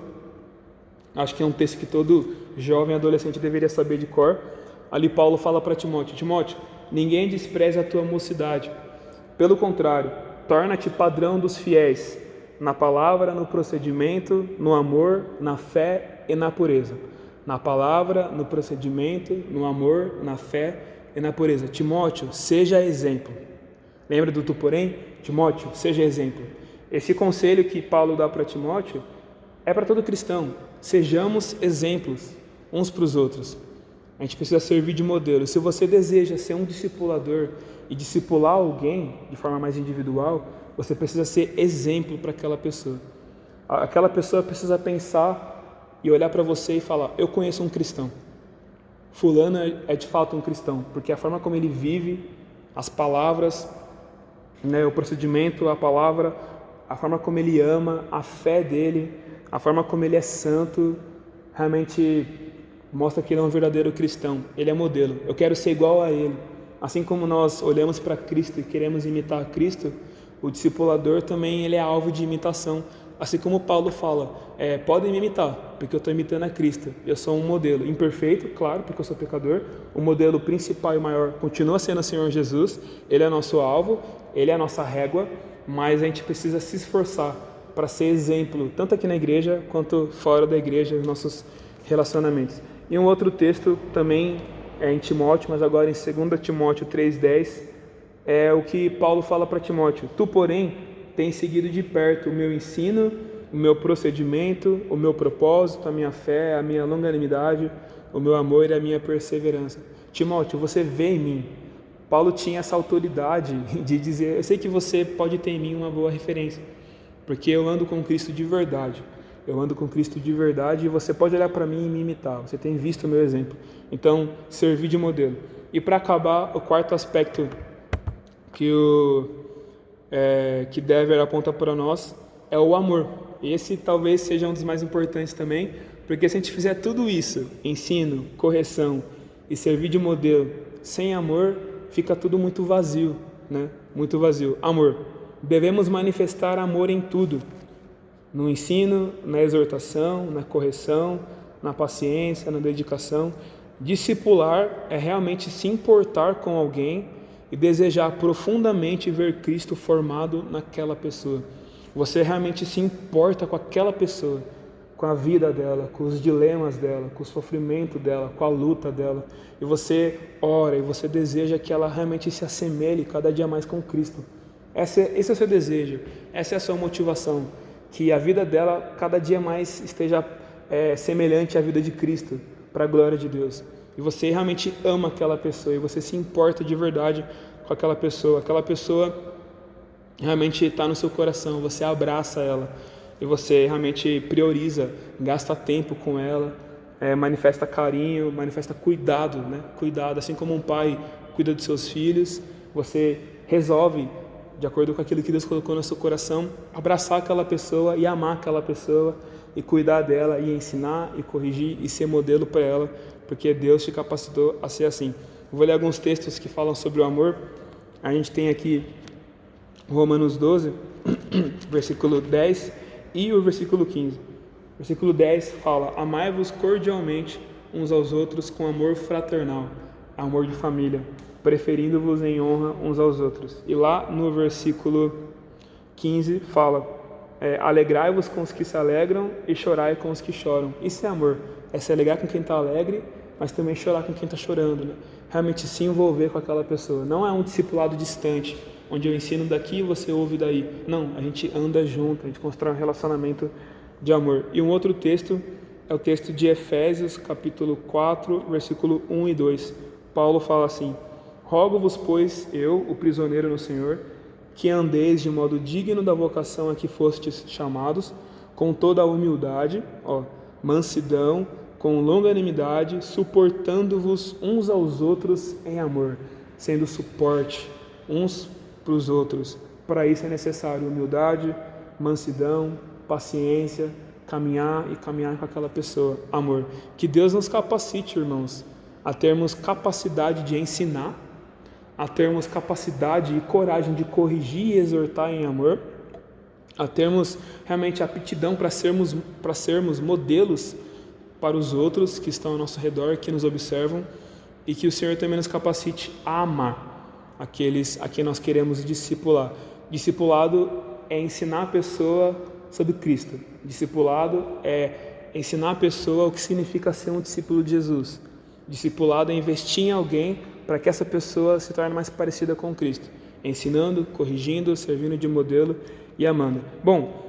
acho que é um texto que todo jovem adolescente deveria saber de cor. Ali Paulo fala para Timóteo: Timóteo, ninguém despreze a tua mocidade. Pelo contrário, torna-te padrão dos fiéis, na palavra, no procedimento, no amor, na fé e na pureza. Na palavra, no procedimento, no amor, na fé e na pureza. Timóteo, seja exemplo. Lembra do tu porém? Timóteo, seja exemplo. Esse conselho que Paulo dá para Timóteo é para todo cristão. Sejamos exemplos uns para os outros. A gente precisa servir de modelo. Se você deseja ser um discipulador e discipular alguém de forma mais individual, você precisa ser exemplo para aquela pessoa. Aquela pessoa precisa pensar e olhar para você e falar: eu conheço um cristão. Fulano é de fato um cristão, porque a forma como ele vive, as palavras, o procedimento, a palavra, a forma como ele ama, a fé dele, a forma como ele é santo, realmente mostra que ele é um verdadeiro cristão, ele é modelo. Eu quero ser igual a ele. Assim como nós olhamos para Cristo e queremos imitar Cristo, o discipulador também ele é alvo de imitação. Assim como Paulo fala, podem me imitar, porque eu estou imitando a Cristo. Eu sou um modelo imperfeito, claro, porque eu sou pecador. O modelo principal e maior continua sendo o Senhor Jesus. Ele é nosso alvo, ele é a nossa régua, mas a gente precisa se esforçar para ser exemplo, tanto aqui na igreja quanto fora da igreja, nos nossos relacionamentos. E um outro texto também é em Timóteo, mas agora em 2 Timóteo 3,10, é o que Paulo fala para Timóteo: tu, porém, tens seguido de perto o meu ensino, o meu procedimento, o meu propósito, a minha fé, a minha longanimidade, o meu amor e a minha perseverança. Timóteo, você vê em mim. Paulo tinha essa autoridade de dizer: eu sei que você pode ter em mim uma boa referência, porque eu ando com Cristo de verdade. Eu ando com Cristo de verdade e você pode olhar para mim e me imitar. Você tem visto o meu exemplo. Então, servir de modelo. E para acabar, o quarto aspecto que deve apontar para nós é o amor. Esse talvez seja um dos mais importantes também, porque se a gente fizer tudo isso, ensino, correção e servir de modelo, sem amor, fica tudo muito vazio, né? Muito vazio. Amor. Devemos manifestar amor em tudo. No ensino, na exortação, na correção, na paciência, na dedicação. Discipular é realmente se importar com alguém e desejar profundamente ver Cristo formado naquela pessoa. Você realmente se importa com aquela pessoa, com a vida dela, com os dilemas dela, com o sofrimento dela, com a luta dela. E você ora e você deseja que ela realmente se assemelhe cada dia mais com Cristo. Esse é o seu desejo, essa é a sua motivação. Que a vida dela cada dia mais esteja semelhante à vida de Cristo, para a glória de Deus. E você realmente ama aquela pessoa e você se importa de verdade com aquela pessoa realmente está no seu coração, você abraça ela e você realmente prioriza, gasta tempo com ela, manifesta carinho, manifesta cuidado, né? Cuidado, assim como um pai cuida dos seus filhos, você resolve, de acordo com aquilo que Deus colocou no seu coração, abraçar aquela pessoa e amar aquela pessoa e cuidar dela e ensinar e corrigir e ser modelo para ela, porque Deus te capacitou a ser assim. Vou ler alguns textos que falam sobre o amor. A gente tem aqui Romanos 12, versículo 10 e o versículo 15. Versículo 10 fala: amai-vos cordialmente uns aos outros com amor fraternal, amor de família, preferindo-vos em honra uns aos outros. E lá no versículo 15 fala: alegrai-vos com os que se alegram e chorai com os que choram. Isso é amor, é se alegrar com quem está alegre, mas também chorar com quem está chorando, né? Realmente se envolver com aquela pessoa. Não é um discipulado distante, onde eu ensino daqui e você ouve daí. Não, a gente anda junto, a gente constrói um relacionamento de amor. E um outro texto é o texto de Efésios, capítulo 4, versículo 1 e 2. Paulo fala assim: rogo-vos, pois, eu, o prisioneiro no Senhor, que andeis de modo digno da vocação a que fostes chamados, com toda a humildade, mansidão, com longanimidade, suportando-vos uns aos outros em amor, sendo suporte uns para os outros. Para isso é necessário humildade, mansidão, paciência, caminhar com aquela pessoa, amor. Que Deus nos capacite, irmãos, a termos capacidade de ensinar, a termos capacidade e coragem de corrigir e exortar em amor, a termos realmente aptidão para sermos modelos para os outros que estão ao nosso redor, que nos observam, e que o Senhor também nos capacite a amar aqueles a quem nós queremos discipular. Discipulado é ensinar a pessoa sobre Cristo. Discipulado é ensinar a pessoa o que significa ser um discípulo de Jesus. Discipulado é investir em alguém para que essa pessoa se torne mais parecida com Cristo, ensinando, corrigindo, servindo de modelo e amando. Bom,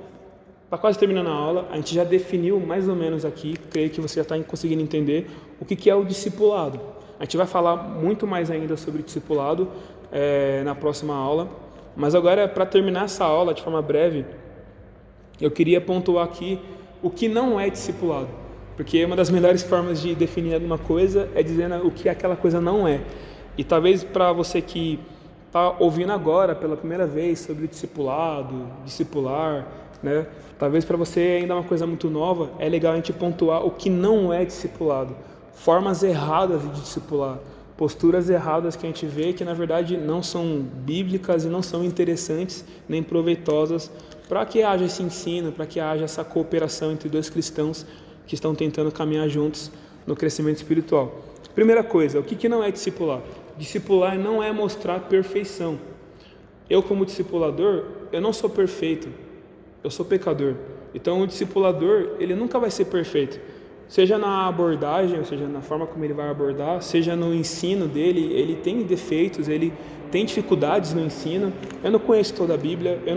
está quase terminando a aula, a gente já definiu mais ou menos aqui, creio que você já está conseguindo entender o que é o discipulado. A gente vai falar muito mais ainda sobre discipulado na próxima aula, mas agora, para terminar essa aula de forma breve, eu queria pontuar aqui o que não é discipulado, porque uma das melhores formas de definir alguma coisa é dizendo o que aquela coisa não é. E talvez para você que está ouvindo agora pela primeira vez sobre o discipulado, discipular, né? Talvez para você ainda é uma coisa muito nova, é legal a gente pontuar o que não é discipulado, formas erradas de discipular, posturas erradas que a gente vê que na verdade não são bíblicas e não são interessantes nem proveitosas para que haja esse ensino, para que haja essa cooperação entre dois cristãos que estão tentando caminhar juntos no crescimento espiritual. Primeira coisa, o que não é discipular? Discipular não é mostrar perfeição. Eu, como discipulador, eu não sou perfeito, eu sou pecador. Então o discipulador, ele nunca vai ser perfeito, seja na abordagem, ou seja, na forma como ele vai abordar, seja no ensino dele, ele tem defeitos, ele tem dificuldades no ensino. Eu não conheço toda a Bíblia, eu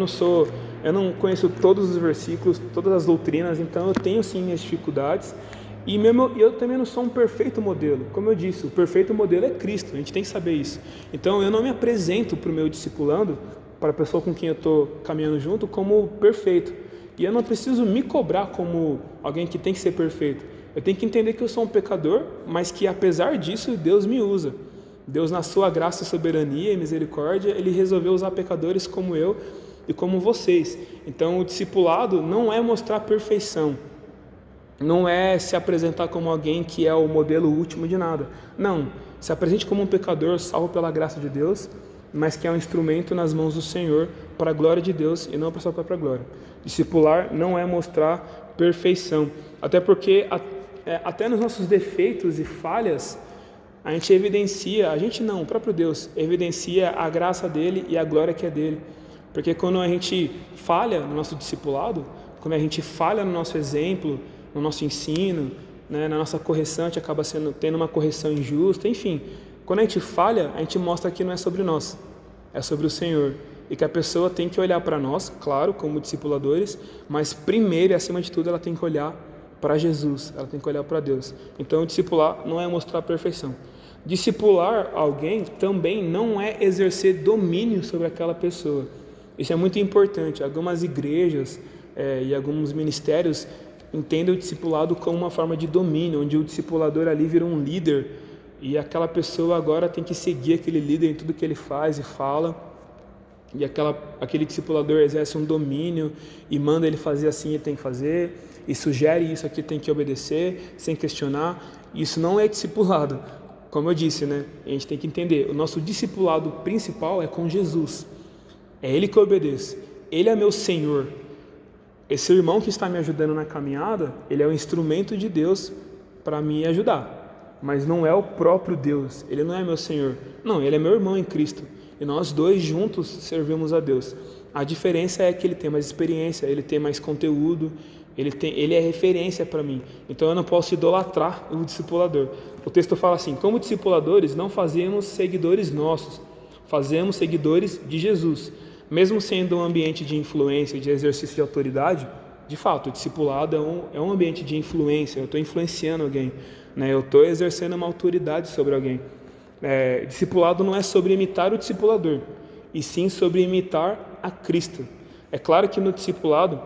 não conheço todos os versículos, todas as doutrinas, então eu tenho sim minhas dificuldades. E mesmo eu também não sou um perfeito modelo. Como eu disse, o perfeito modelo é Cristo, a gente tem que saber isso. Então eu não me apresento para o meu discipulando, para a pessoa com quem eu estou caminhando junto, como perfeito. E eu não preciso me cobrar como alguém que tem que ser perfeito. Eu tenho que entender que eu sou um pecador, mas que apesar disso Deus me usa. Deus, na sua graça, soberania e misericórdia, Ele resolveu usar pecadores como eu e como vocês. Então o discipulado não é mostrar perfeição, não é se apresentar como alguém que é o modelo último de nada. Não, se apresente como um pecador salvo pela graça de Deus, mas que é um instrumento nas mãos do Senhor para a glória de Deus e não para a sua própria glória. Discipular não é mostrar perfeição, até porque até nos nossos defeitos e falhas a gente evidencia, a gente não, o próprio Deus evidencia a graça dele e a glória que é dele. Porque quando a gente falha no nosso discipulado, quando a gente falha no nosso exemplo, no nosso ensino, né, na nossa correção, a gente acaba tendo uma correção injusta, enfim. Quando a gente falha, a gente mostra que não é sobre nós, é sobre o Senhor. E que a pessoa tem que olhar para nós, claro, como discipuladores, mas primeiro e acima de tudo ela tem que olhar para Jesus, ela tem que olhar para Deus. Então, discipular não é mostrar a perfeição. Discipular alguém também não é exercer domínio sobre aquela pessoa. Isso é muito importante. Algumas igrejas e alguns ministérios entendem o discipulado como uma forma de domínio, onde o discipulador ali vira um líder e aquela pessoa agora tem que seguir aquele líder em tudo que ele faz e fala, e aquele discipulador exerce um domínio e manda ele fazer assim, ele tem que fazer, e sugere isso aqui, tem que obedecer sem questionar. Isso não é discipulado. Como eu disse, né? A gente tem que entender, o nosso discipulado principal é com Jesus, é Ele que eu obedeço, Ele é meu Senhor. Esse irmão que está me ajudando na caminhada, ele é um instrumento de Deus para me ajudar, mas não é o próprio Deus, ele não é meu Senhor, não, ele é meu irmão em Cristo, e nós dois juntos servimos a Deus. A diferença é que ele tem mais experiência, ele tem mais conteúdo, ele é referência para mim, então eu não posso idolatrar o discipulador. O texto fala assim: como discipuladores não fazemos seguidores nossos, fazemos seguidores de Jesus. Mesmo sendo um ambiente de influência, de exercício de autoridade, de fato, o discipulado é um ambiente de influência, eu estou influenciando alguém, né? Eu estou exercendo uma autoridade sobre alguém. Discipulado não é sobre imitar o discipulador, e sim sobre imitar a Cristo. É claro que no discipulado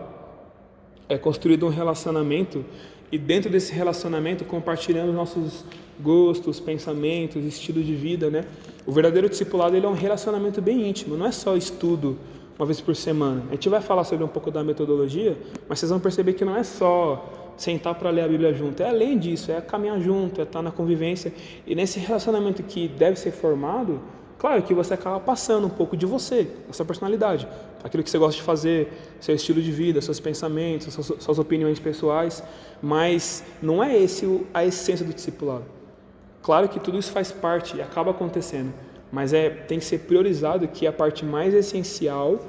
é construído um relacionamento, e dentro desse relacionamento compartilhamos nossos gostos, pensamentos, estilo de vida, né? O verdadeiro discipulado, ele é um relacionamento bem íntimo, não é só estudo uma vez por semana. A gente vai falar sobre um pouco da metodologia, mas vocês vão perceber que não é só sentar para ler a Bíblia junto, é além disso, é caminhar junto, é estar na convivência. E nesse relacionamento que deve ser formado, claro que você acaba passando um pouco de você, da sua personalidade, aquilo que você gosta de fazer, seu estilo de vida, seus pensamentos, suas opiniões pessoais, mas não é esse a essência do discipulado. Claro que tudo isso faz parte e acaba acontecendo, mas tem que ser priorizado que a parte mais essencial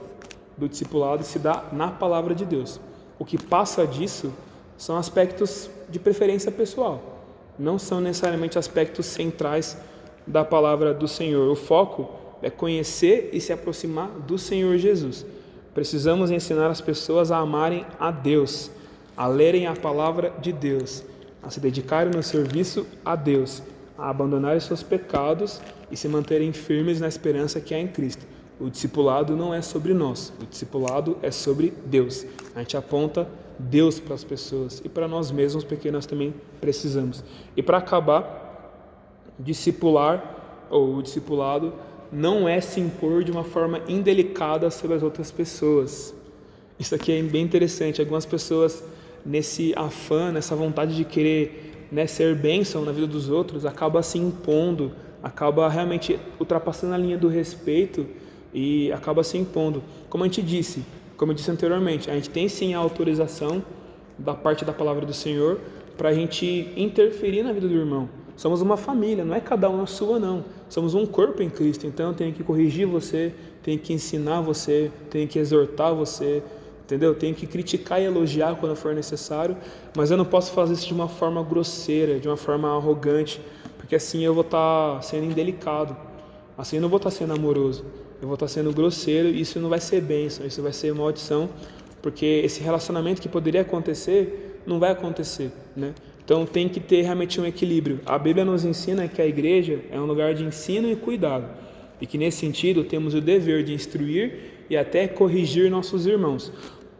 do discipulado se dá na palavra de Deus. O que passa disso são aspectos de preferência pessoal, não são necessariamente aspectos centrais da palavra do Senhor. O foco é conhecer e se aproximar do Senhor Jesus. Precisamos ensinar as pessoas a amarem a Deus, a lerem a palavra de Deus, a se dedicarem no serviço a Deus, a abandonarem seus pecados e se manterem firmes na esperança que há em Cristo. O discipulado não é sobre nós, o discipulado é sobre Deus. A gente aponta Deus para as pessoas e para nós mesmos, porque nós também precisamos. E para acabar, discipular ou o discipulado não é se impor de uma forma indelicada sobre as outras pessoas. Isso aqui é bem interessante. Algumas pessoas, nesse afã, nessa vontade de querer, né, ser bênção na vida dos outros, acaba se impondo, acaba realmente ultrapassando a linha do respeito e acaba se impondo. Como eu disse anteriormente, a gente tem sim a autorização da parte da palavra do Senhor para a gente interferir na vida do irmão. Somos uma família, não é cada um a sua, não. Somos um corpo em Cristo, então eu tenho que corrigir você, tenho que ensinar você, tenho que exortar você, entendeu? Tenho que criticar e elogiar quando for necessário, mas eu não posso fazer isso de uma forma grosseira, de uma forma arrogante, porque assim eu vou estar sendo indelicado, assim eu não vou estar sendo amoroso, eu vou estar sendo grosseiro e isso não vai ser bênção, isso vai ser maldição, porque esse relacionamento que poderia acontecer, não vai acontecer, né? Então tem que ter realmente um equilíbrio. A Bíblia nos ensina que a igreja é um lugar de ensino e cuidado, e que nesse sentido temos o dever de instruir e até corrigir nossos irmãos.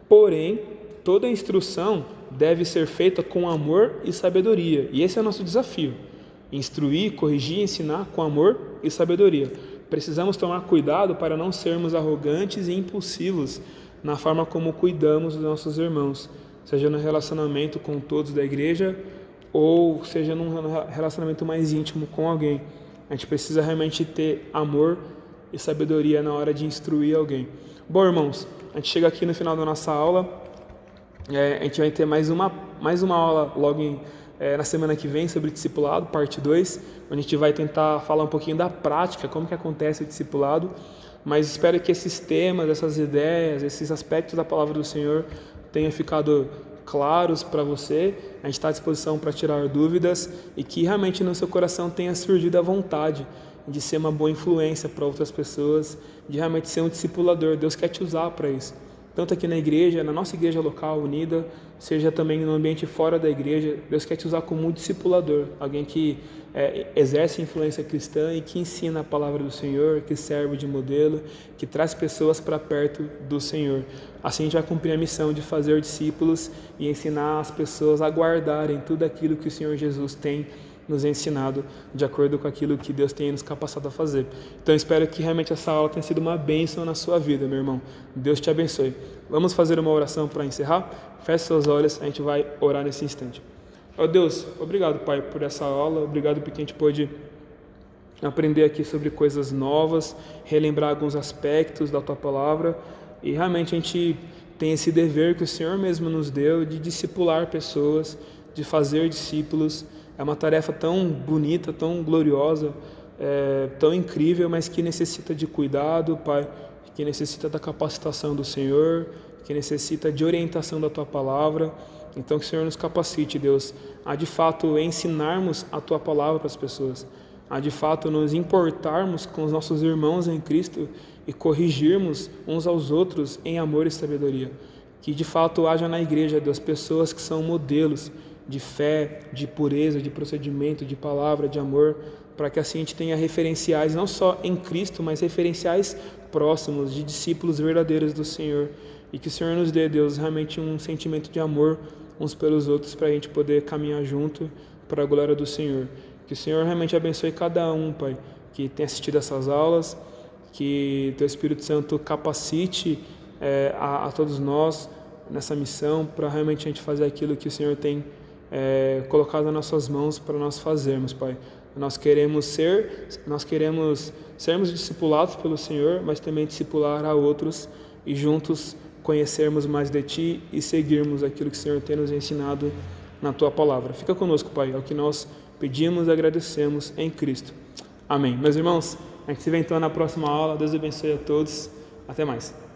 Porém, toda instrução deve ser feita com amor e sabedoria, e esse é o nosso desafio: instruir, corrigir, ensinar com amor e sabedoria. Precisamos tomar cuidado para não sermos arrogantes e impulsivos na forma como cuidamos dos nossos irmãos, seja no relacionamento com todos da igreja ou seja num relacionamento mais íntimo com alguém. A gente precisa realmente ter amor e sabedoria na hora de instruir alguém. Bom, irmãos, a gente chega aqui no final da nossa aula. A gente vai ter mais uma aula logo na semana que vem sobre discipulado, parte 2, onde a gente vai tentar falar um pouquinho da prática, como que acontece o discipulado. Mas espero que esses temas, essas ideias, esses aspectos da palavra do Senhor tenham ficado claros para você. A gente está à disposição para tirar dúvidas e que realmente no seu coração tenha surgido a vontade de ser uma boa influência para outras pessoas, de realmente ser um discipulador. Deus quer te usar para isso, tanto aqui na igreja, na nossa igreja local unida, seja também no ambiente fora da igreja. Deus quer te usar como um discipulador, alguém que exerce influência cristã e que ensina a palavra do Senhor, que serve de modelo, que traz pessoas para perto do Senhor. Assim a gente vai cumprir a missão de fazer discípulos e ensinar as pessoas a guardarem tudo aquilo que o Senhor Jesus tem nos ensinado, de acordo com aquilo que Deus tem nos capacitado a fazer. Então espero que realmente essa aula tenha sido uma bênção na sua vida, meu irmão. Deus te abençoe. Vamos fazer uma oração para encerrar? Feche seus olhos, a gente vai orar nesse instante. Ó Deus, obrigado, Pai, por essa aula, obrigado porque a gente pôde aprender aqui sobre coisas novas, relembrar alguns aspectos da Tua Palavra, e realmente a gente tem esse dever que o Senhor mesmo nos deu de discipular pessoas, de fazer discípulos. É uma tarefa tão bonita, tão gloriosa, tão incrível, mas que necessita de cuidado, Pai, que necessita da capacitação do Senhor, que necessita de orientação da Tua Palavra. Então que o Senhor nos capacite, Deus, a de fato ensinarmos a Tua Palavra para as pessoas, a de fato nos importarmos com os nossos irmãos em Cristo e corrigirmos uns aos outros em amor e sabedoria. Que de fato haja na igreja, Deus, pessoas que são modelos de fé, de pureza, de procedimento, de palavra, de amor, para que assim a gente tenha referenciais não só em Cristo, mas referenciais próximos de discípulos verdadeiros do Senhor. E que o Senhor nos dê, Deus, realmente um sentimento de amor uns pelos outros, para a gente poder caminhar junto para a glória do Senhor. Que o Senhor realmente abençoe cada um, Pai, que tem assistido essas aulas, que Teu Espírito Santo capacite a todos nós nessa missão, para realmente a gente fazer aquilo que o Senhor tem colocado nas nossas mãos para nós fazermos, Pai. Nós queremos sermos discipulados pelo Senhor, mas também discipular a outros e juntos conhecermos mais de Ti e seguirmos aquilo que o Senhor tem nos ensinado na Tua Palavra. Fica conosco, Pai, é o que nós pedimos e agradecemos em Cristo. Amém. Meus irmãos, a gente se vê então na próxima aula. Deus abençoe a todos. Até mais.